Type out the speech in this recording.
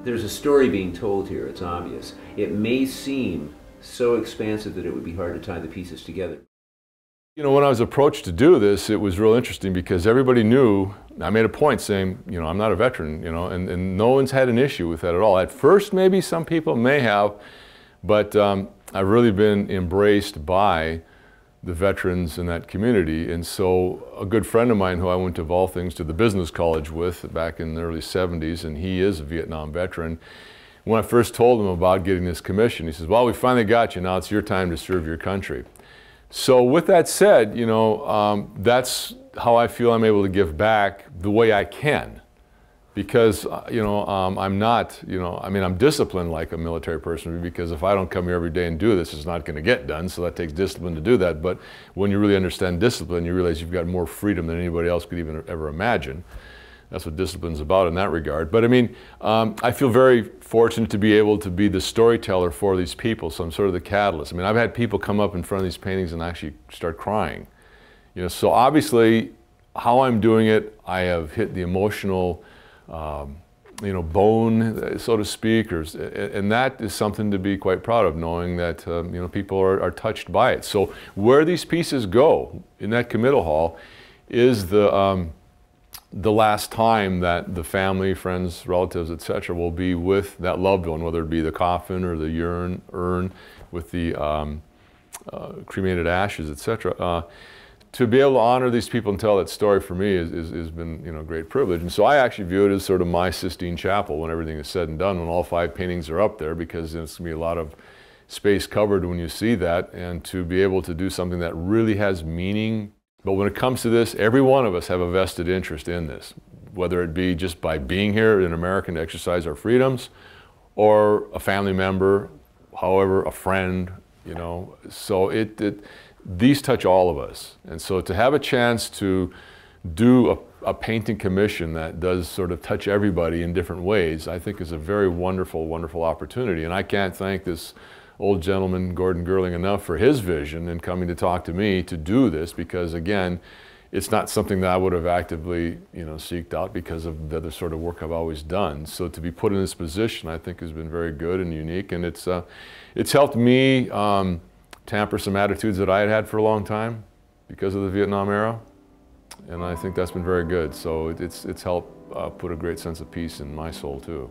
There's a story being told here, it's obvious. It may seem so expansive that it would be hard to tie the pieces together. You know, when I was approached to do this, it was real interesting because everybody knew, I made a point saying, you know, I'm not a veteran, you know, and no one's had an issue with that at all. At first, maybe some people may have, but I've really been embraced by the veterans in that community. And so a good friend of mine who I went, of all things, to the business college with back in the early 70s, and he is a Vietnam veteran, when I first told him about getting this commission, he says, well, we finally got you, now it's your time to serve your country. So with that said, you know, that's how I feel I'm able to give back the way I can. Because, you know, I'm not, you know, I mean, I'm disciplined like a military person, because if I don't come here every day and do this, it's not going to get done. So that takes discipline to do that. But when you really understand discipline, you realize you've got more freedom than anybody else could even ever imagine. That's what discipline's about in that regard. But I mean, I feel very fortunate to be able to be the storyteller for these people. So I'm sort of the catalyst. I mean, I've had people come up in front of these paintings and actually start crying. You know, so obviously, how I'm doing it, I have hit the emotional, you know, bone, so to speak, and that is something to be quite proud of, knowing that you know, people are touched by it. So where these pieces go in that committal hall is the last time that the family, friends, relatives, etc., will be with that loved one, whether it be the coffin or the urn with the cremated ashes, etc. To be able to honor these people and tell that story for me has been, you know, a great privilege. And so I actually view it as sort of my Sistine Chapel when everything is said and done, when all 5 paintings are up there, because it's going to be a lot of space covered when you see that, and to be able to do something that really has meaning. But when it comes to this, every one of us have a vested interest in this, whether it be just by being here in America to exercise our freedoms, or a family member, however, a friend, you know. So these touch all of us. And so to have a chance to do a painting commission that does sort of touch everybody in different ways, I think is a very wonderful, wonderful opportunity. And I can't thank this old gentleman, Gordon Gerling, enough for his vision in coming to talk to me to do this, because again, it's not something that I would have actively, you know, seeked out because of the other sort of work I've always done. So to be put in this position, I think has been very good and unique, and it's helped me tamper some attitudes that I had had for a long time because of the Vietnam era, and I think that's been very good. So it's helped put a great sense of peace in my soul too.